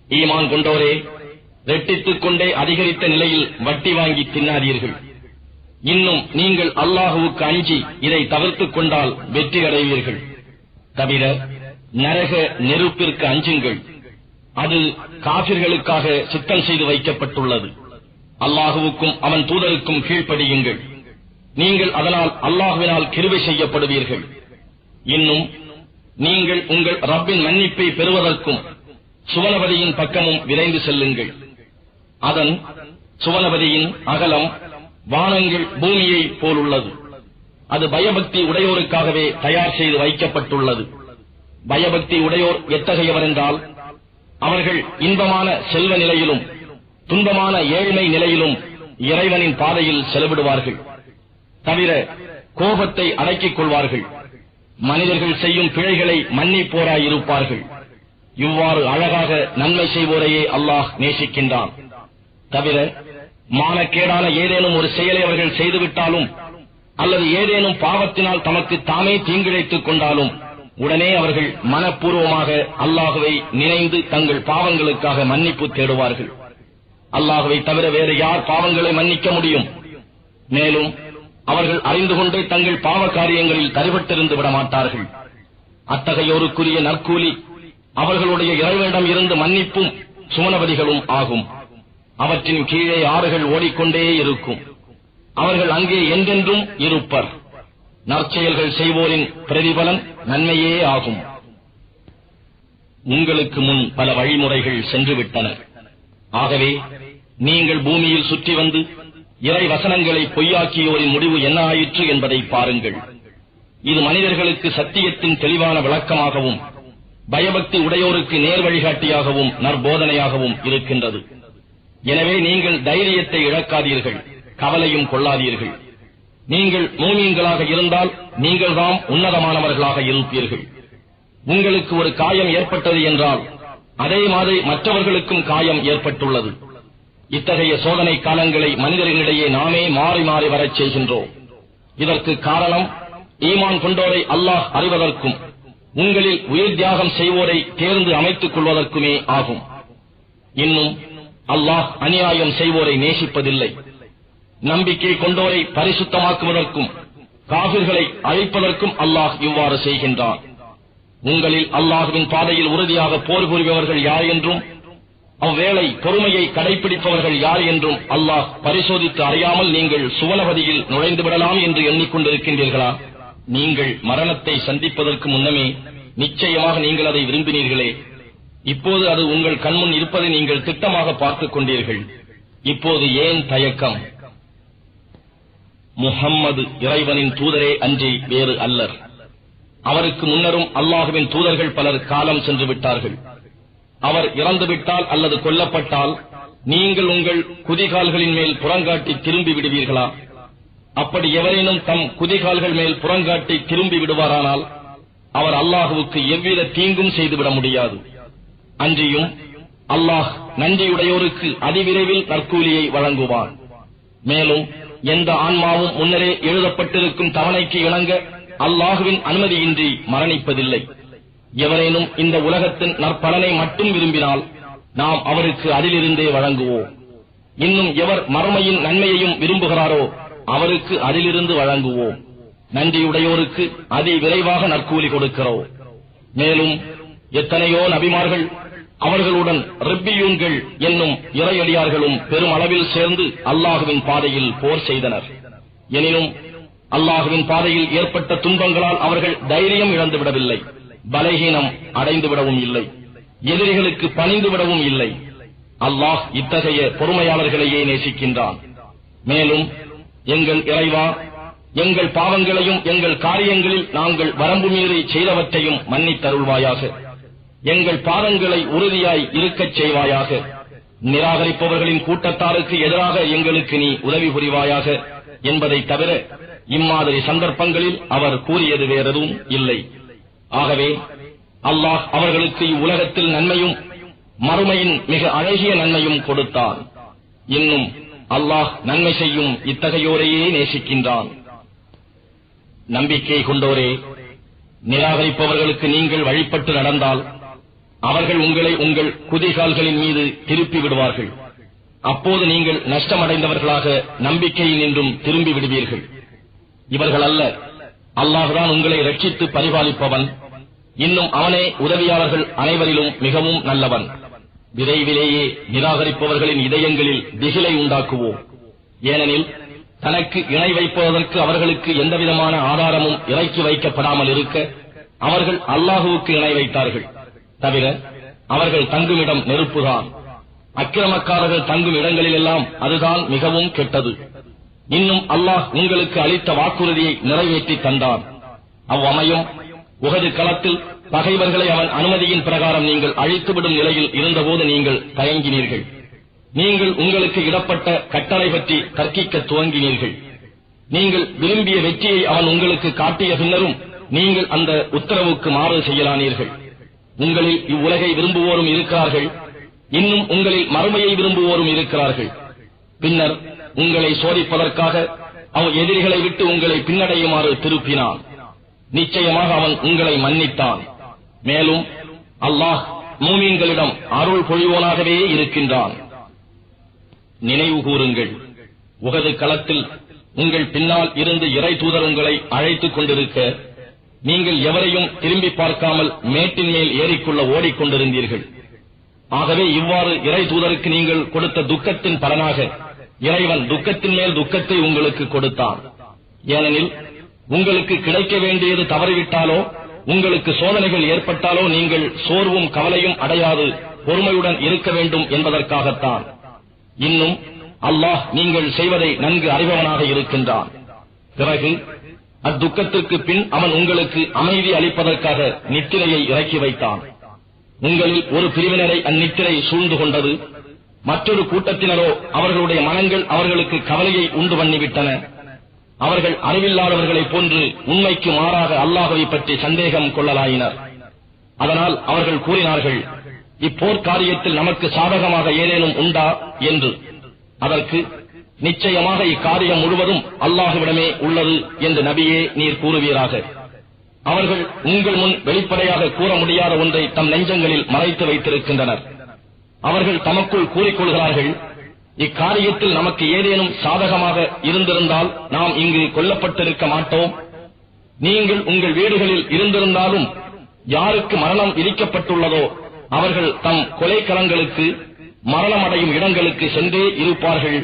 ஈமான் கொண்டோரே, ரெட்டித்துக் கொண்டே அதிகரித்த நிலையில் வட்டி வாங்கி தின்னாதீர்கள். இன்னும் நீங்கள் அல்லாஹுவுக்கு அஞ்சி இதை தவிர்த்துக் கொண்டால் வெற்றி அடைவீர்கள். தவிர நரக நெருப்பிற்கு அஞ்சுங்கள். அது காபிர்களுக்காக சித்தம் செய்து வைக்கப்பட்டுள்ளது. அல்லாஹுவுக்கும் அவன் தூதருக்கும் கீழ்ப்படியுங்கள். நீங்கள் அதனால் அல்லாஹுவினால் கிருபை செய்யப்படுவீர்கள். இன்னும் நீங்கள் உங்கள் ரப்பின் மன்னிப்பை பெறுவதற்கும் சுவனபதியின் பக்கமும் விரைந்து செல்லுங்கள். அதன் சுவனபதியின் அகலம் வானங்கள் பூமியை போலுள்ளது. அது பயபக்தி உடையோருக்காகவே தயார் செய்து வைக்கப்பட்டுள்ளது. பயபக்தி உடையோர் எத்தகையவர் என்றால், அவர்கள் இன்பமான செல்வ நிலையிலும் துன்பமான ஏழ்மை நிலையிலும் இறைவனின் பாதையில் செலவிடுவார்கள். தவிர கோபத்தை அடக்கிக் கொள்வார்கள். மனிதர்கள் செய்யும் பிழைகளை மன்னிப்போராயிருப்பார்கள். இவ்வாறு அழகாக நன்மை செய்வோரையே அல்லாஹ் நேசிக்கின்றான். தவிர மானக்கேடான ஏதேனும் ஒரு செயலை அவர்கள் செய்துவிட்டாலும் அல்லது ஏதேனும் பாவத்தினால் தமக்கு தாமே தீங்கிழைத்துக் கொண்டாலும் உடனே அவர்கள் மனப்பூர்வமாக அல்லாஹுவை நினைந்து தங்கள் பாவங்களுக்காக மன்னிப்பு தேடுவார்கள். அல்லாஹுவை தவிர வேறு யார் பாவங்களை மன்னிக்க முடியும்? மேலும் அவர்கள் அறிந்து கொண்டு தங்கள் பாவ காரியங்களில் தரிபட்டிருந்து விட மாட்டார்கள். அத்தகையோருக்குரிய நற்கூலி அவர்களுடைய இறைவனிடம் இருந்து மன்னிப்பும் சுவனபதிகளும் ஆகும். அவற்றின் கீழே ஆறுகள் ஓடிக்கொண்டே இருக்கும். அவர்கள் அங்கே என்றென்றும் இருப்பர். நற்செயல்கள் செய்வோரின் பிரதிபலன் நன்மையே ஆகும். உங்களுக்கு முன் பல வழிமுறைகள் சென்றுவிட்டன. ஆகவே நீங்கள் பூமியில் சுற்றி வந்து இறை வசனங்களை பொய்யாக்கியோரின் முடிவு என்ன ஆயிற்று என்பதை பாருங்கள். இது மனிதர்களுக்கு சத்தியத்தின் தெளிவான விளக்கமாகவும் பயபக்தி உடையோருக்கு நேர் வழிகாட்டியாகவும் நற்போதனையாகவும் இருக்கின்றது. எனவே நீங்கள் தைரியத்தை இழக்காதீர்கள், கவலையும் கொள்ளாதீர்கள். நீங்கள் மூமீன்களாக இருந்தால் நீங்கள்தான் உன்னதமானவர்களாக இருப்பீர்கள். உங்களுக்கு ஒரு காயம் ஏற்பட்டது என்றால் அதே மாதிரி மற்றவர்களுக்கும் காயம் ஏற்பட்டுள்ளது. இத்தகைய சோதனை காலங்களை மனிதர்களிடையே நாமே மாறி மாறி வரச் செய்கின்றோம். இதற்கு காரணம் ஈமான் கொண்டோரை அல்லாஹ் அறிவதற்கும் உங்களில் உயிர் தியாகம் செய்வோரை தேர்ந்து அமைத்துக் கொள்வதற்குமே ஆகும். இன்னும் அல்லாஹ் அநியாயம் செய்வோரை நேசிப்பதில்லை. நம்பிக்கை கொண்டோரை பரிசுத்தமாக்குவதற்கும் காபிர்களை அழிப்பதற்கும் அல்லாஹ் இவ்வாறு செய்கின்றான். உங்களில் அல்லாஹுவின் பாதையில் உறுதியாக போர் புரிபவர்கள் யார் என்றும் அவ்வேளை பொறுமையை கடைபிடிப்பவர்கள் யார் என்றும் அல்லாஹ் பரிசோதித்து அறியாமல் நீங்கள் சுவனபதியில் நுழைந்து விடலாம் என்று எண்ணிக்கொண்டிருக்கின்றீர்களா? நீங்கள் மரணத்தை சந்திப்பதற்கு முன்னமே நிச்சயமாக நீங்கள் அதை விரும்பினீர்களே. இப்போது அது உங்கள் கண்முன் இருப்பதை நீங்கள் திட்டமாக பார்த்துக் கொண்டீர்கள். இப்போது ஏன் தயக்கம்? முஹம்மது இறைவனின் தூதரே அன்றி வேறு அல்லர். அவருக்கு முன்னரும் அல்லாஹுவின் தூதர்கள் பலர் காலம் சென்று விட்டார்கள். அவர் இறந்துவிட்டால் அல்லது கொல்லப்பட்டால் நீங்கள் உங்கள் குதிகால்களின் மேல் புறங்காட்டி திரும்பி விடுவீர்களா? அப்படி எவரேனும் தம் குதிகால்கள் மேல் புறங்காட்டி திரும்பி விடுவாரானால் அவர் அல்லாஹுவுக்கு எவ்வித தீங்கும் செய்துவிட முடியாது. அன்றியும் அல்லாஹ் நன்றியுடையோருக்கு அதிவிரைவில் நற்கூலியை வழங்குவான். மேலும் எந்த ஆன்மாவும் முன்னரே எழுதப்பட்டிருக்கும் தவணைக்கு இணங்க அல்லாஹுவின் அனுமதியின்றி மரணிப்பதில்லை. எவரேனும் இந்த உலகத்தின் நற்பலனை மட்டும் விரும்பினால் நாம் அவருக்கு அதிலிருந்தே வழங்குவோம். இன்னும் எவர் மறுமையின் நன்மையையும் விரும்புகிறாரோ அவருக்கு அதிலிருந்து வழங்குவோம். நன்றியுடையோருக்கு அதி விரைவாக நற்கூலி கொடுக்கிறோம். மேலும் எத்தனையோ நபிமார்கள் அவர்களுடன் ரிப்பியூன்கள் என்னும் இறையடியார்களும் பெருமளவில் சேர்ந்து அல்லாஹுவின் பாதையில் போர் செய்தனர். எனினும் அல்லாஹுவின் பாதையில் ஏற்பட்ட துன்பங்களால் அவர்கள் தைரியம் இழந்து விடவில்லை, பலகீனம் அடைந்து விடவும் இல்லை, எதிரிகளுக்கு பணிந்து விடவும் இல்லை. அல்லாஹ் இத்தகைய பொறுமையாளர்களையே நேசிக்கின்றான். மேலும் எங்கள் இறைவா, எங்கள் பாவங்களையும் எங்கள் காரியங்களில் நாங்கள் வரம்பு மீறி செய்தவற்றையும் மன்னித்தருள்வாயாக. எங்கள் பாதங்களை உறுதியாய் இருக்கச் செய்வாயாக. நிராகரிப்பவர்களின் கூட்டத்தாருக்கு எதிராக எங்களுக்கு நீ உதவி புரிவாயாக என்பதை தவிர இம்மாதிரி சந்தர்ப்பங்களில் அவர் கூறியது வேறெதுவும் இல்லை. ஆகவே அல்லாஹ் அவர்களுக்கு இவ்வுலகத்தில் நன்மையும் மறுமையின் மிக அழகிய நன்மையும் கொடுத்தான். இன்னும் அல்லாஹ் நன்மை செய்யும் இத்தகையோரையே நேசிக்கின்றான். நம்பிக்கை கொண்டோரே, நிராகரிப்பவர்களுக்கு நீங்கள் வழிபட்டு நடந்தால் அவர்கள் உங்களை உங்கள் குதிகால்களின் மீது திருப்பி விடுவார்கள். அப்போது நீங்கள் நஷ்டமடைந்தவர்களாக நம்பிக்கையில் நின்றும் திரும்பி விடுவீர்கள். இவர்கள் அல்ல, அல்லாஹ்தான் உங்களை ரட்சித்து பரிபாலிப்பவன். இன்னும் அவனே உதவியாளர்கள் அனைவரிலும் மிகவும் நல்லவன். விரைவிலேயே நிராகரிப்பவர்களின் இதயங்களில் திகிலை உண்டாக்குவோம். ஏனெனில் தனக்கு இணை வைப்பதற்கு அவர்களுக்கு எந்தவிதமான ஆதாரமும் இறக்கி வைக்கப்படாமல் இருக்க அவர்கள் அல்லாஹுவுக்கு இணை வைத்தார்கள். தவிர அவர்கள் தங்குமிடம் நெருப்புதான். அக்கிரமக்காரர்கள் தங்கும் இடங்களிலெல்லாம் அதுதான் மிகவும் கெட்டது. இன்னும் அல்லாஹ் உங்களுக்கு அளித்த வாக்குறுதியை நிறைவேற்றி தந்தான். அவ்வமயம் உஹது களத்தில் பகைவர்களை அவன் அனுமதியின் பிரகாரம் நீங்கள் அழித்துவிடும் நிலையில் இருந்தபோது நீங்கள் தயங்கினீர்கள். நீங்கள் உங்களுக்கு இடப்பட்ட கட்டளை பற்றி தர்க்கிக்க துவங்கினீர்கள். நீங்கள் விரும்பிய வெற்றியை அவன் உங்களுக்கு காட்டிய பின்னரும் நீங்கள் அந்த உத்தரவுக்கு மாறு செய்யலானீர்கள். உங்களில் இவ்வுலகை விரும்புவோரும் இருக்கிறார்கள், இன்னும் உங்களில் மறுமையை விரும்புவோரும் இருக்கிறார்கள். பின்னர் உங்களை சோதிப்பதற்காக அவன் எதிரிகளை விட்டு உங்களை பின்னடையுமாறு திருப்பினான். நிச்சயமாக அவன் உங்களை மன்னித்தான். மேலும் அல்லாஹ் மூமீன்களிடம் அருள் பொழிவோனாகவே இருக்கின்றான். நினைவு கூறுங்கள், உஹது களத்தில் உங்கள் பின்னால் இருந்து இறை தூதர் உங்களை அழைத்துக் கொண்டிருக்க நீங்கள் எவரையும் திரும்பி பார்க்காமல் மேட்டின் மேல் ஏறிக்கொள்ள ஓடிக்கொண்டிருந்தீர்கள். ஆகவே இவ்வாறு இறை தூதருக்கு நீங்கள் கொடுத்த துக்கத்தின் பலனாக இறைவன் துக்கத்தின் மேல் துக்கத்தை உங்களுக்கு கொடுத்தான். ஏனெனில் உங்களுக்கு கிடைக்க வேண்டியது தவறிவிட்டாலோ உங்களுக்கு சோதனைகள் ஏற்பட்டாலோ நீங்கள் சோர்வும் கவலையும் அடையாது பொறுமையுடன் இருக்க வேண்டும் என்பதற்காகத்தான். இன்னும் அல்லாஹ் நீங்கள் செய்வதை நன்கு அறிபவனாக இருக்கின்றான். பிறகு அத்துக்கத்திற்கு பின் அவன் உங்களுக்கு அமைதி அளிப்பதற்காக நித்திரையை இறக்கி வைத்தான். உங்களில் ஒரு பிரிவினரை அந்நித்திரை சூழ்ந்து கொண்டது. மற்றொரு கூட்டத்தினரோ அவர்களுடைய மனங்கள் அவர்களுக்கு கவலையை உண்டு பண்ணிவிட்டன. அவர்கள் அறிவில்லாதவர்களைப் போன்று உண்மைக்கு மாறாக அல்லாஹ்வை பற்றி சந்தேகம் கொள்ளலாயினர். அதனால் அவர்கள் கூறினார்கள், இப்போர் காரியத்தில் நமக்கு சாதகமாக ஏதேனும் உண்டா என்று. அதற்கு நிச்சயமாக இக்காரியம் முழுவதும் அல்லாஹ்விடமே உள்ளது என்று நபியே நீர் கூறுவீராக. அவர்கள் உங்கள் முன் வெளிப்படையாக கூற முடியாத ஒன்றை தம் நெஞ்சங்களில் மறைத்து வைத்திருக்கின்றனர். அவர்கள் தமக்குள் கூறிக்கொள்கிறார்கள், இக்காரியத்தில் நமக்கு ஏதேனும் சாதகமாக இருந்திருந்தால் நாம் இங்கு கொல்லப்பட்டிருக்க மாட்டோம். நீங்கள் உங்கள் வீடுகளில் இருந்திருந்தாலும் யாருக்கு மரணம் விதிக்கப்பட்டுள்ளதோ அவர்கள் தம் கொலைக்களங்களுக்கு மரணமடையும் இடங்களுக்கு சென்றே இருப்பார்கள்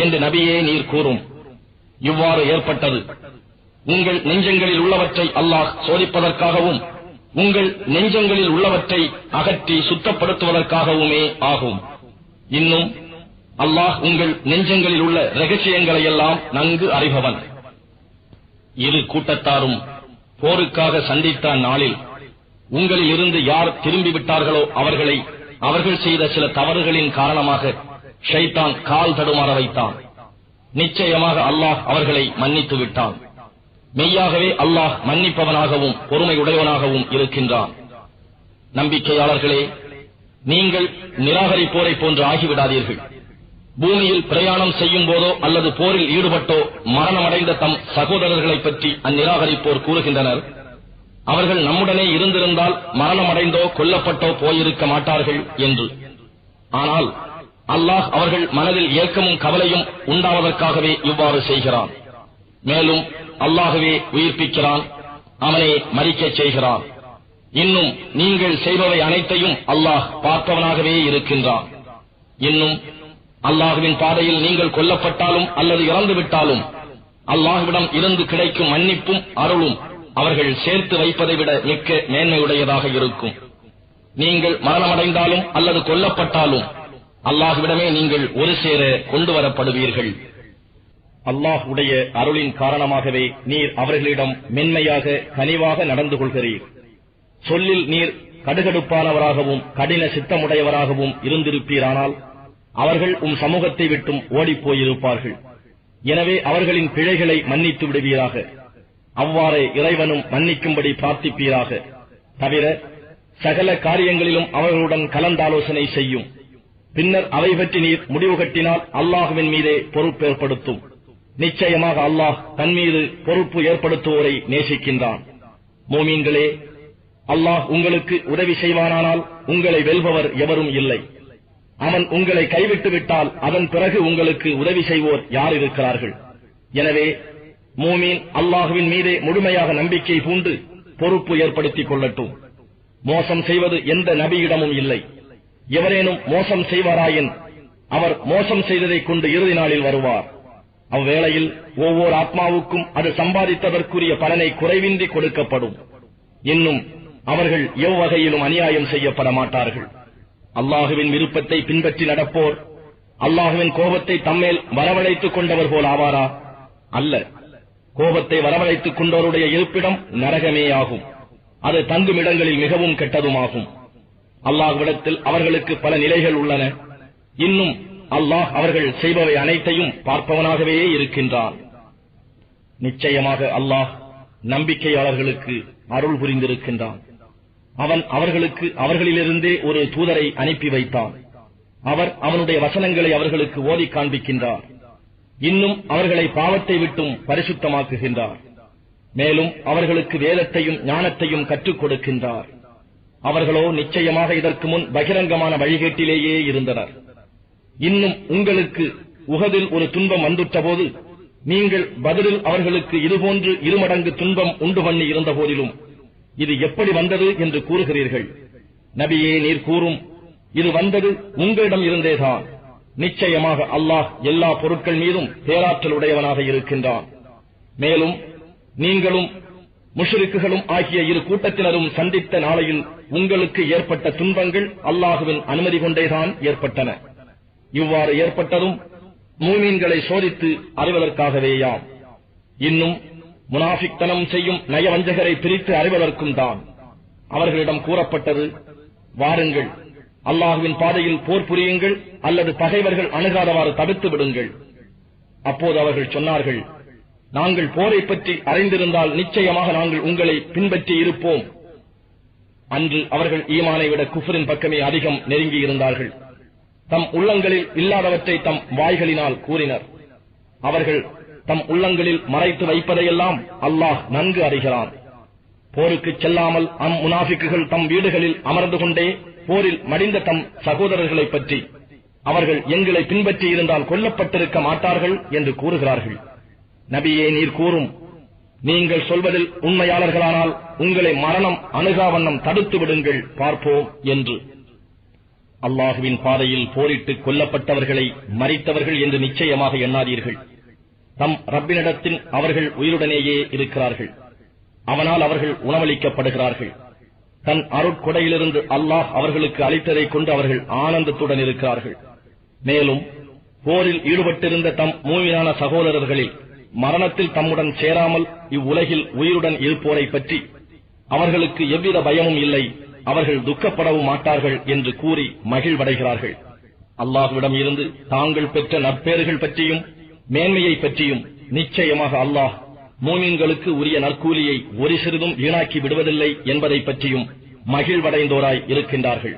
என்று நபியே நீர் கூறும். இவ்வாறு ஏற்பட்டது உங்கள் நெஞ்சங்களில் உள்ளவற்றை அல்லாஹ் சோதிப்பதற்காகவும் உங்கள் நெஞ்சங்களில் உள்ளவற்றை அகற்றி சுத்தப்படுத்துவதற்காகவுமே ஆகும். இன்னும் அல்லாஹ் உங்கள் நெஞ்சங்களில் உள்ள ரகசியங்களை எல்லாம் நன்கு அறிபவன். இரு கூட்டத்தாரும் போருக்காக சந்தித்த நாளில் உங்களில் இருந்து யார் திரும்பிவிட்டார்களோ அவர்களை அவர்கள் செய்த சில தவறுகளின் காரணமாக ஷைத்தான் கால் தடுமாற வைத்தான். நிச்சயமாக அல்லாஹ் அவர்களை மன்னித்து விட்டான். மெய்யாகவே அல்லாஹ் மன்னிப்பவனாகவும் பொறுமையுடையவனாகவும் இருக்கின்றான். நம்பிக்கையாளர்களே, நீங்கள் நிராகரிப்போரை போன்று ஆகிவிடாதீர்கள். பூமியில் பிரயாணம் செய்யும் போதோ அல்லது போரில் ஈடுபட்டோ மரணமடைந்த தம் சகோதரர்களை பற்றி அந்நிராகரிப்போர் கூறுகின்றனர், அவர்கள் நம்முடனே இருந்திருந்தால் மரணமடைந்தோ கொல்லப்பட்டோ போயிருக்க மாட்டார்கள் என்று. ஆனால் அல்லாஹ் அவர்கள் மனதில் ஏக்கமும் கவலையும் உண்டாவதற்காகவே இவ்வாறு செய்கிறான். மேலும் அல்லாஹ்வே உயிர்ப்பிக்கிறான், அவனே மரிக்கச் செய்கிறான். இன்னும் நீங்கள் செய்பவை அனைத்தையும் அல்லாஹ் பார்ப்பவனாகவே இருக்கின்றான். இன்னும் அல்லாஹ்வின் பாதையில் நீங்கள் கொல்லப்பட்டாலும் அல்லது இறந்துவிட்டாலும் அல்லாஹ்விடம் இருந்து கிடைக்கும் மன்னிப்பும் அருளும் அவர்கள் சேர்த்து வைப்பதை விட மிக்க மேன்மையுடையதாக இருக்கும். நீங்கள் மரணமடைந்தாலும் அல்லது கொல்லப்பட்டாலும் அல்லாஹ்விடமே நீங்கள் ஒரு சேர கொண்டு வரப்படுவீர்கள். அல்லாஹ் உடைய அருளின் காரணமாகவே நீர் அவர்களிடம் மென்மையாக கனிவாக நடந்து கொள்கிறீர். சொல்லில் நீர் கடுகடுப்பானவராகவும் கடின சித்தமுடையவராகவும் இருந்திருப்பீரானால் அவர்கள் சமூகத்தை விட்டும் ஓடிப்போயிருப்பார்கள். எனவே அவர்களின் பிழைகளை மன்னித்து விடுவீராக. அவ்வாறே இறைவனும் மன்னிக்கும்படி பிரார்த்திப்பீராக. தவிர சகல காரியங்களிலும் அவர்களுடன் கலந்தாலோசனை செய்யும். பின்னர் அவை பற்றி நீர் முடிவு கட்டினால் அல்லாஹ்வின் மீதே பொறுப்பேற்படுத்தும். நிச்சயமாக அல்லாஹ் தன் மீது பொறுப்பு ஏற்படுத்துவோரை நேசிக்கின்றான். மோமீன்களே, அல்லாஹ் உங்களுக்கு உதவி செய்வானானால் உங்களை வெல்பவர் எவரும் இல்லை. அவன் உங்களை கைவிட்டு விட்டால் அதன் பிறகு உங்களுக்கு உதவி செய்வோர் யார் இருக்கிறார்கள்? எனவே மூமீன் அல்லாஹுவின் மீதே முழுமையாக நம்பிக்கை பூண்டு பொறுப்பு ஏற்படுத்திக் கொள்ளட்டும். மோசம் செய்வது எந்த நபியிடமும் இல்லை. எவரேனும் மோசம் செய்வாராயின் அவர் மோசம் செய்ததைக் கொண்டு இறுதி நாளில் வருவார். அவ்வேளையில் ஒவ்வொரு ஆத்மாவுக்கும் அது சம்பாதித்ததற்குரிய பலனை குறைவின்றி கொடுக்கப்படும். இன்னும் அவர்கள் எவ்வகையிலும் அநியாயம் செய்யப்பட மாட்டார்கள். அல்லாஹுவின் விருப்பத்தை பின்பற்றி நடப்போர் அல்லாஹுவின் கோபத்தை தம்மேல் வரவழைத்துக் கொண்டவர் போல் ஆவாரா? அல்ல. கோபத்தை வரவழைத்துக் கொண்டவருடைய இருப்பிடம் நரகமேயாகும். அது தங்கும் இடங்களில் மிகவும் கெட்டதுமாகும். அல்லாஹ்விடத்தில் அவர்களுக்கு பல நிலைகள் உள்ளன. இன்னும் அல்லாஹ் அவர்கள் செய்பவை அனைத்தையும் பார்ப்பவனாகவே இருக்கின்றான். நிச்சயமாக அல்லாஹ் நம்பிக்கையாளர்களுக்கு அருள் புரிந்திருக்கின்றான். அவன் அவர்களுக்கு அவர்களிலிருந்தே ஒரு தூதரை அனுப்பி வைத்தான். அவர் அவனுடைய வசனங்களை அவர்களுக்கு ஓதி காண்பிக்கின்றார். இன்னும் அவர்களை பாவத்தை விட்டும் பரிசுத்தமாக்குகின்றார். மேலும் அவர்களுக்கு வேதத்தையும் ஞானத்தையும் கற்றுக் கொடுக்கின்றார். அவர்களோ நிச்சயமாக இதற்கு முன் பகிரங்கமான வழிகேட்டிலேயே இருந்தனர். இன்னும் உங்களுக்கு உஹதில் ஒரு துன்பம் வந்துற்ற போது நீங்கள் பதிலில் அவர்களுக்கு இதுபோன்று இருமடங்கு துன்பம் உண்டு பண்ணி இருந்த போதிலும் இது எப்படி வந்தது என்று கூறுகிறீர்கள். நபியே, நீர் கூறும், இது வந்தது உங்களிடம் இருந்தேதான். நிச்சயமாக அல்லாஹ் எல்லா பொருட்கள் மீதும் பேராற்றல் உடையவனாக இருக்கின்றான். மேலும் நீங்களும் முஷ்ரிக்குகளும் ஆகிய இரு கூட்டத்தினரும் சந்தித்த நாளையில் உங்களுக்கு ஏற்பட்ட துன்பங்கள் அல்லாஹுவின் அனுமதி கொண்டேதான் ஏற்பட்டன. இவ்வாறு ஏற்பட்டதும் மூமீன்களை சோதித்து அறிவதற்காகவேயாம். இன்னும் முனாஃபிக்தனம் செய்யும் நயவஞ்சகரை பிரித்து அறிவதற்கும் தான். அவர்களிடம் கூறப்பட்டது, வாருங்கள், அல்லாஹுவின் பாதையில் போர் புரியுங்கள், அல்லது பகைவர்கள் அணுகாதவாறு தடுத்து விடுங்கள். அப்போது அவர்கள் சொன்னார்கள், நாங்கள் போரை பற்றி அறிந்திருந்தால் நிச்சயமாக நாங்கள் உங்களை பின்பற்றி இருப்போம். அன்று அவர்கள் ஈமானை விட குஃப்ரின் பக்கமே அதிகம் நெருங்கி இருந்தார்கள். தம் உள்ளங்களில் இல்லாதவற்றை தம் வாய்களினால் கூறினர். அவர்கள் தம் உள்ளங்களில் மறைத்து வைப்பதையெல்லாம் அல்லாஹ் நன்கு அறிகிறான். போருக்கு செல்லாமல் முனாஃபிக்குகள் தம் வீடுகளில் அமர்ந்து கொண்டே போரில் மடிந்த தம் சகோதரர்களை பற்றி அவர்கள் எங்களை பின்பற்றி இருந்தால் கொல்லப்பட்டிருக்க மாட்டார்கள் என்று கூறுகிறார்கள். நபியே, நீர் கூறும், நீங்கள் சொல்வதில் உண்மையாளர்களானால் உங்களை மரணம் அணுகாவண்ணம் தடுத்து விடுங்கள், பார்ப்போம் என்று. அல்லாஹுவின் பாதையில் போரிட்டு கொல்லப்பட்டவர்களை மரித்தவர்கள் என்று நிச்சயமாக எண்ணாதீர்கள். தம் ரப்பினிடத்தில் அவர்கள் உயிருடனேயே இருக்கிறார்கள். அவனால் அவர்கள் உணவளிக்கப்படுகிறார்கள். தன் அருட்கொடையிலிருந்து அல்லாஹ் அவர்களுக்கு அளித்ததைக் கொண்டு அவர்கள் ஆனந்தத்துடன் இருக்கிறார்கள். மேலும் போரில் ஈடுபட்டிருந்த தம் மூமினான சகோதரர்களில் மரணத்தில் தம்முடன் சேராமல் இவ்வுலகில் உயிருடன் இருப்போரை பற்றி அவர்களுக்கு எவ்வித பயமும் இல்லை, அவர்கள் துக்கப்படவும் மாட்டார்கள் என்று கூறி மகிழ்வடைகிறார்கள். அல்லாஹ்விடம் இருந்து தாங்கள் பெற்ற நற்பேறுகள் பற்றியும் மேன்மையை பற்றியும் நிச்சயமாக அல்லாஹ் மூமின்களுக்கு உரிய நற்கூலியை ஒரு சிறிதும் வீணாக்கி விடுவதில்லை என்பதை பற்றியும் மகிழ்வடைந்தோராய் இருக்கின்றார்கள்.